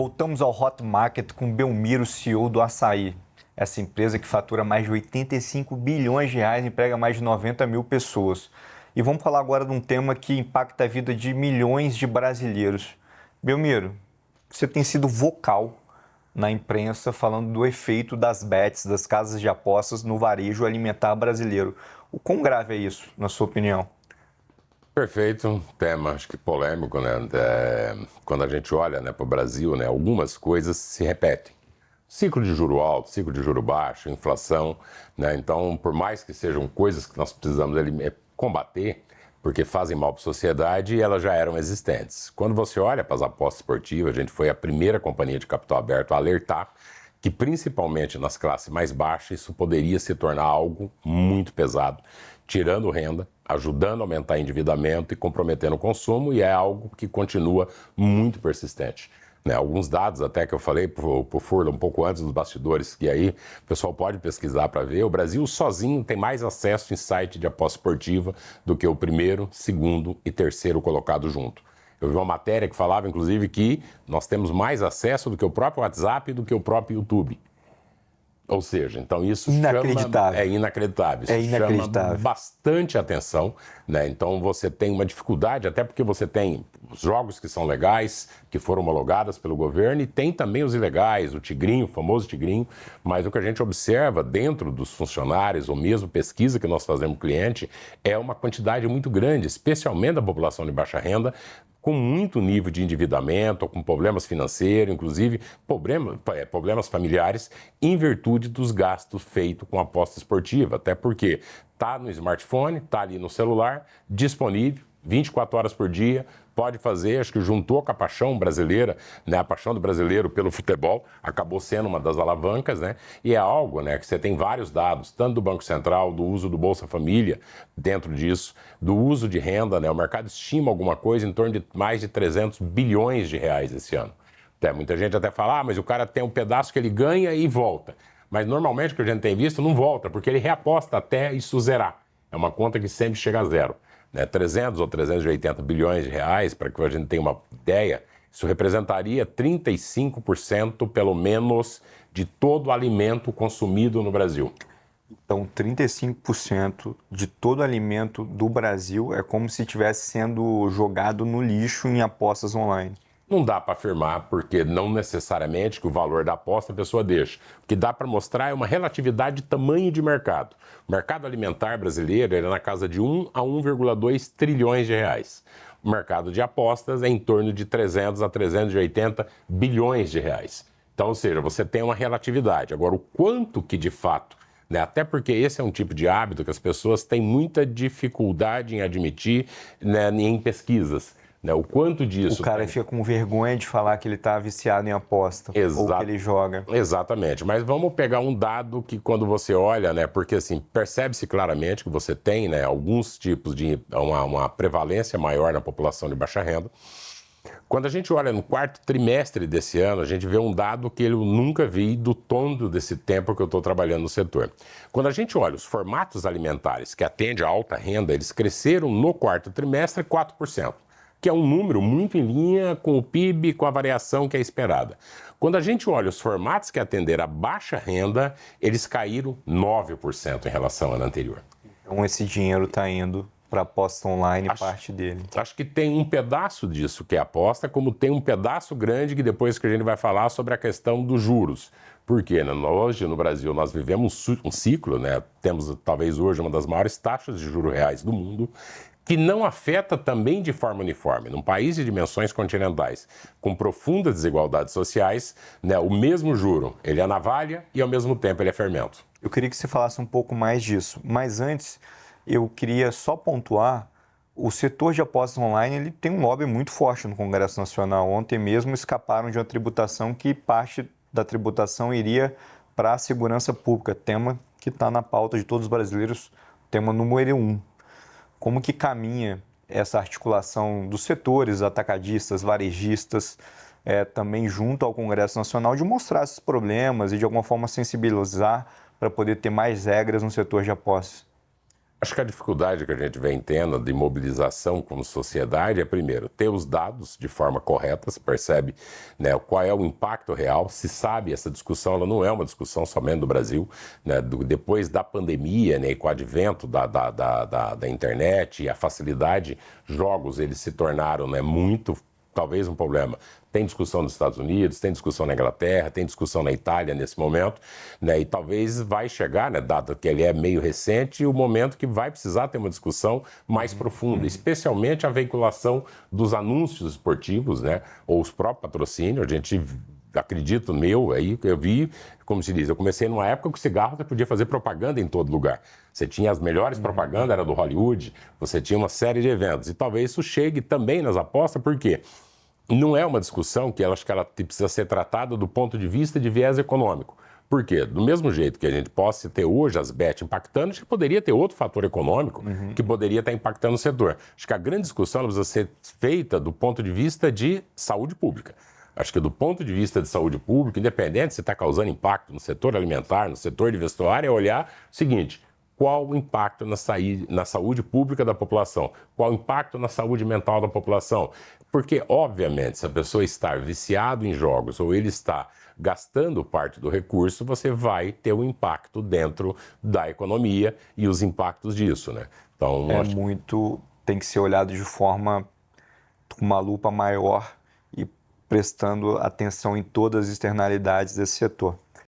Voltamos ao Hot Market com Belmiro, CEO do Assaí. Essa empresa que fatura mais de 85 bilhões de reais e emprega mais de 90 mil pessoas. E vamos falar agora de um tema que impacta a vida de milhões de brasileiros. Belmiro, você tem sido vocal na imprensa falando do efeito das bets, das casas de apostas no varejo alimentar brasileiro. O quão grave é isso, na sua opinião? Perfeito, tema acho que polêmico, né? Quando a gente olha, né, para o Brasil, né, algumas coisas se repetem. Ciclo de juro alto, ciclo de juro baixo, inflação, né? Então, por mais que sejam coisas que nós precisamos combater, porque fazem mal para a sociedade, elas já eram existentes. Quando você olha para as apostas esportivas, a gente foi a primeira companhia de capital aberto a alertar que, principalmente nas classes mais baixas, isso poderia se tornar algo muito pesado, tirando renda, ajudando a aumentar endividamento e comprometendo o consumo, e é algo que continua muito persistente. Né, alguns dados até que eu falei para o Furla um pouco antes dos bastidores, que aí o pessoal pode pesquisar para ver, o Brasil sozinho tem mais acesso em site de aposta esportiva do que o primeiro, segundo e terceiro colocado junto. Eu vi uma matéria que falava, inclusive, que nós temos mais acesso do que o próprio WhatsApp e do que o próprio YouTube. Ou seja, então isso inacreditável. É inacreditável. Isso é inacreditável. Chama bastante atenção, né? Então você tem uma dificuldade, até porque você tem os jogos que são legais, que foram homologados pelo governo, e tem também os ilegais, o tigrinho, o famoso tigrinho, mas o que a gente observa dentro dos funcionários, ou mesmo pesquisa que nós fazemos com o cliente, é uma quantidade muito grande, especialmente da população de baixa renda, com muito nível de endividamento, com problemas financeiros, inclusive problemas familiares, em virtude dos gastos feitos com aposta esportiva. Até porque está no smartphone, está ali no celular, disponível, 24 horas por dia, pode fazer, acho que juntou com a paixão brasileira, né, a paixão do brasileiro pelo futebol, acabou sendo uma das alavancas, né, e é algo, né, que você tem vários dados, tanto do Banco Central, do uso do Bolsa Família dentro disso, do uso de renda, né, o mercado estima alguma coisa em torno de mais de 300 bilhões de reais esse ano. Muita gente até fala, mas o cara tem um pedaço que ele ganha e volta. Mas normalmente o que a gente tem visto não volta, porque ele reaposta até isso zerar. É uma conta que sempre chega a zero. 300 ou 380 bilhões de reais, para que a gente tenha uma ideia, isso representaria 35% pelo menos de todo o alimento consumido no Brasil. Então, 35% de todo o alimento do Brasil é como se estivesse sendo jogado no lixo em apostas online. Não dá para afirmar, porque não necessariamente que o valor da aposta a pessoa deixa. O que dá para mostrar é uma relatividade de tamanho de mercado. O mercado alimentar brasileiro é na casa de 1 a 1,2 trilhões de reais. O mercado de apostas é em torno de 300 a 380 bilhões de reais. Então, ou seja, você tem uma relatividade. Agora, o quanto que de fato, né, até porque esse é um tipo de hábito que as pessoas têm muita dificuldade em admitir, né, em pesquisas. O quanto disso... O cara fica com vergonha de falar que ele está viciado em aposta, ou que ele joga. Exatamente, mas vamos pegar um dado que quando você olha, né, porque assim, percebe-se claramente que você tem, né, alguns tipos de... uma prevalência maior na população de baixa renda. Quando a gente olha no quarto trimestre desse ano, a gente vê um dado que eu nunca vi do todo desse tempo que eu estou trabalhando no setor. Quando a gente olha os formatos alimentares que atendem a alta renda, eles cresceram no quarto trimestre 4%. Que é um número muito em linha com o PIB, com a variação que é esperada. Quando a gente olha os formatos que atenderam a baixa renda, eles caíram 9% em relação ao ano anterior. Então esse dinheiro está indo para a aposta online, parte dele. Acho que tem um pedaço disso que é aposta, como tem um pedaço grande que depois que a gente vai falar sobre a questão dos juros. Porque né, hoje no Brasil nós vivemos um ciclo, né? Temos talvez hoje uma das maiores taxas de juros reais do mundo, que não afeta também de forma uniforme. Num país de dimensões continentais, com profundas desigualdades sociais, né, o mesmo juro, ele é navalha e ao mesmo tempo ele é fermento. Eu queria que você falasse um pouco mais disso, mas antes eu queria só pontuar, o setor de apostas online ele tem um lobby muito forte no Congresso Nacional. Ontem mesmo escaparam de uma tributação que parte da tributação iria para a segurança pública, tema que está na pauta de todos os brasileiros, tema número 1. Como que caminha essa articulação dos setores atacadistas, varejistas, também junto ao Congresso Nacional, de mostrar esses problemas e de alguma forma sensibilizar para poder ter mais regras no setor de apostas? Acho que a dificuldade que a gente vem tendo de mobilização como sociedade é, primeiro, ter os dados de forma correta, se percebe, né, qual é o impacto real, se sabe, essa discussão ela não é uma discussão somente do Brasil, né, depois da pandemia, né, e com o advento da internet e a facilidade, jogos eles se tornaram, né, muito, talvez um problema. Tem discussão nos Estados Unidos, tem discussão na Inglaterra, tem discussão na Itália nesse momento, né? E talvez vai chegar, né, dado que ele é meio recente, o momento que vai precisar ter uma discussão mais profunda, especialmente a veiculação dos anúncios esportivos, né? Ou os próprios patrocínios. A gente acredito meu, aí eu vi, como se diz, eu comecei numa época que o cigarro você podia fazer propaganda em todo lugar. Você tinha as melhores propagandas, era do Hollywood, você tinha uma série de eventos. E talvez isso chegue também nas apostas, por quê? Não é uma discussão que eu acho que ela precisa ser tratada do ponto de vista de viés econômico. Por quê? Do mesmo jeito que a gente possa ter hoje as bet impactando, acho que poderia ter outro fator econômico que poderia estar impactando o setor. Acho que a grande discussão ela precisa ser feita do ponto de vista de saúde pública. Acho que do ponto de vista de saúde pública, independente se está causando impacto no setor alimentar, no setor de vestuário, é olhar o seguinte: qual o impacto na saúde pública da população? Qual o impacto na saúde mental da população? Porque, obviamente, se a pessoa está viciado em jogos ou ele está gastando parte do recurso, você vai ter um impacto dentro da economia e os impactos disso, né? Então, Tem que ser olhado de forma com uma lupa maior e prestando atenção em todas as externalidades desse setor.